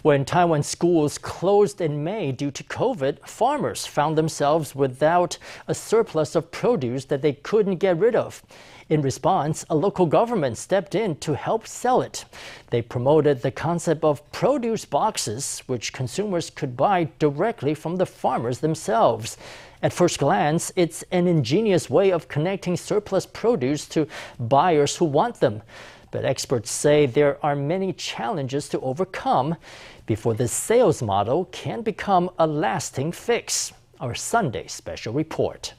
When Taiwan schools closed in May due to COVID, farmers found themselves without a surplus of produce that they couldn't get rid of. In response, a local government stepped in to help sell it. They promoted the concept of produce boxes, which consumers could buy directly from the farmers themselves. At first glance, it's an ingenious way of connecting surplus produce to buyers who want them. But experts say there are many challenges to overcome before this sales model can become a lasting fix. Our Sunday special report.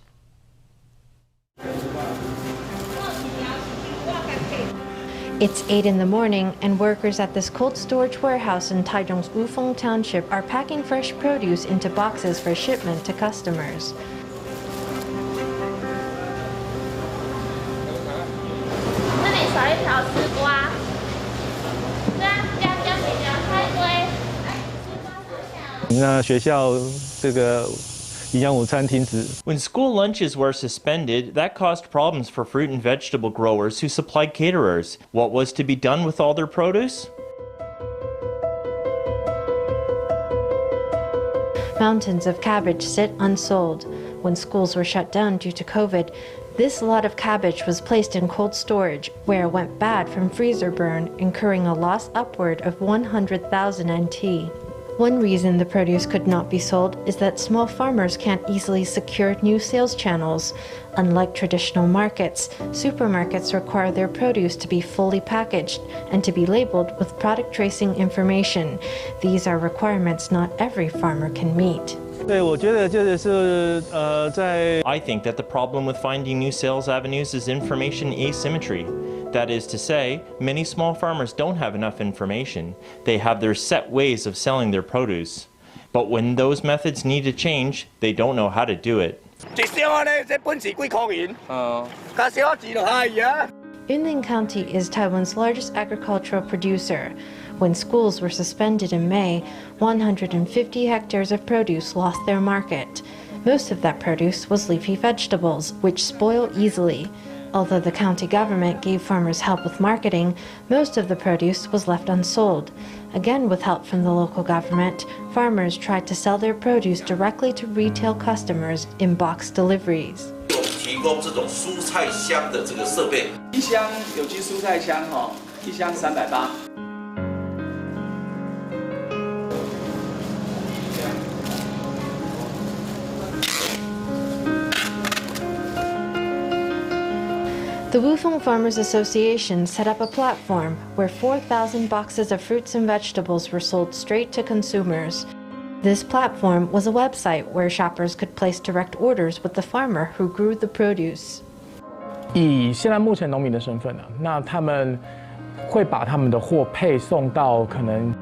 It's 8 in the morning, and workers at this cold storage warehouse in Taichung's Wufeng Township are packing fresh produce into boxes for shipment to customers. When school lunches were suspended, that caused problems for fruit and vegetable growers who supplied caterers. What was to be done with all their produce? Mountains of cabbage sit unsold. When schools were shut down due to COVID, this lot of cabbage was placed in cold storage, where it went bad from freezer burn, incurring a loss upward of 100,000 NT. One reason the produce could not be sold is that small farmers can't easily secure new sales channels. Unlike traditional markets, supermarkets require their produce to be fully packaged and to be labeled with product tracing information. These are requirements not every farmer can meet. I think that the problem with finding new sales avenues is information asymmetry. That is to say, many small farmers don't have enough information. They have their set ways of selling their produce. But when those methods need to change, they don't know how to do it. Yunlin County is Taiwan's largest agricultural producer. When schools were suspended in May, 150 hectares of produce lost their market. Most of that produce was leafy vegetables, which spoil easily. Although the county government gave farmers help with marketing, most of the produce was left unsold. Again, with help from the local government, farmers tried to sell their produce directly to retail customers in box deliveries. The Wufeng Farmers Association set up a platform where 4,000 boxes of fruits and vegetables were sold straight to consumers. This platform was a website where shoppers could place direct orders with the farmer who grew the produce. 以现在目前农民的身份那他们会把他们的货配送到可能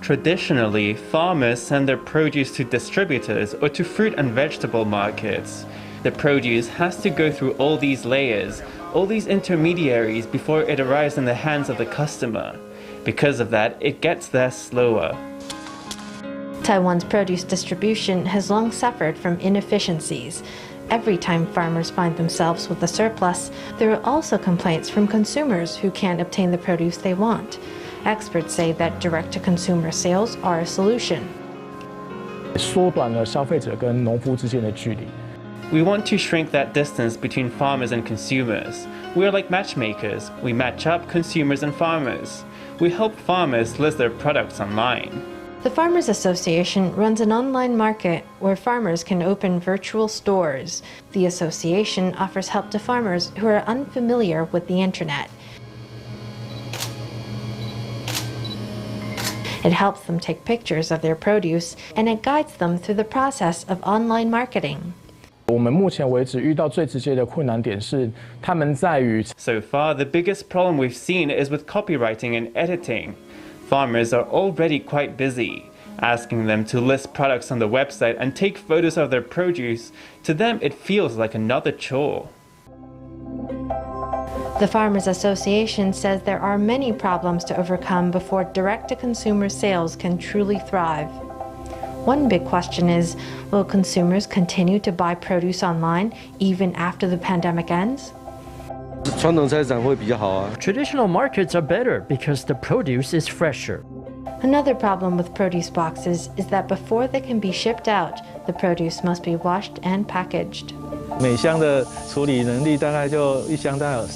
Traditionally, farmers send their produce to distributors or to fruit and vegetable markets. The produce has to go through all these layers, all these intermediaries before it arrives in the hands of the customer. Because of that, it gets there slower. Taiwan's produce distribution has long suffered from inefficiencies. Every time farmers find themselves with a surplus, there are also complaints from consumers who can't obtain the produce they want. Experts say that direct-to-consumer sales are a solution. 缩短了消费者跟农夫之间的距离。 We want to shrink that distance between farmers and consumers. We are like matchmakers. We match up consumers and farmers. We help farmers list their products online. The Farmers Association runs an online market where farmers can open virtual stores. The association offers help to farmers who are unfamiliar with the internet. It helps them take pictures of their produce, and it guides them through the process of online marketing. 我们目前为止遇到最直接的困难点是，他们在于 So far, the biggest problem we've seen is with copywriting and editing. Farmers are already quite busy. Asking them to list products on the website and take photos of their produce, to them it feels like another chore. The Farmers Association says there are many problems to overcome before direct-to-consumer sales can truly thrive. One big question is, will consumers continue to buy produce online even after the pandemic ends? Traditional markets are better because the produce is fresher. Another problem with produce boxes is that before they can be shipped out, the produce must be washed and packaged. 每箱的处理能力大概就一箱大概有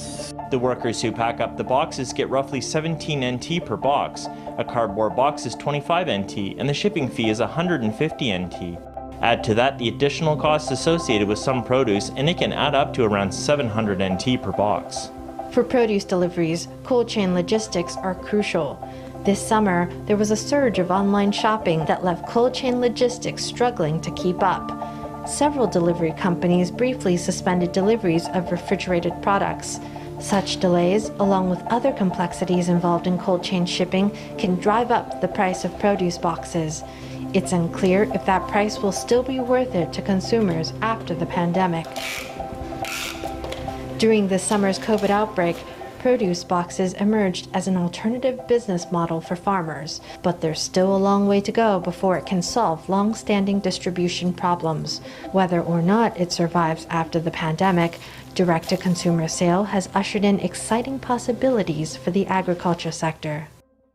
The workers who pack up the boxes get roughly 17 NT per box. A cardboard box is 25 NT, and the shipping fee is 150 NT. Add to that the additional costs associated with some produce, and it can add up to around 700 NT per box. For produce deliveries, cold chain logistics are crucial. This summer, there was a surge of online shopping that left cold chain logistics struggling to keep up. Several delivery companies briefly suspended deliveries of refrigerated products. Such delays, along with other complexities involved in cold chain shipping, can drive up the price of produce boxes. It's unclear if that price will still be worth it to consumers after the pandemic. During this summer's COVID outbreak, produce boxes emerged as an alternative business model for farmers, but there's still a long way to go before it can solve long-standing distribution problems. Whether or not it survives after the pandemic, direct-to-consumer sale has ushered in exciting possibilities for the agriculture sector.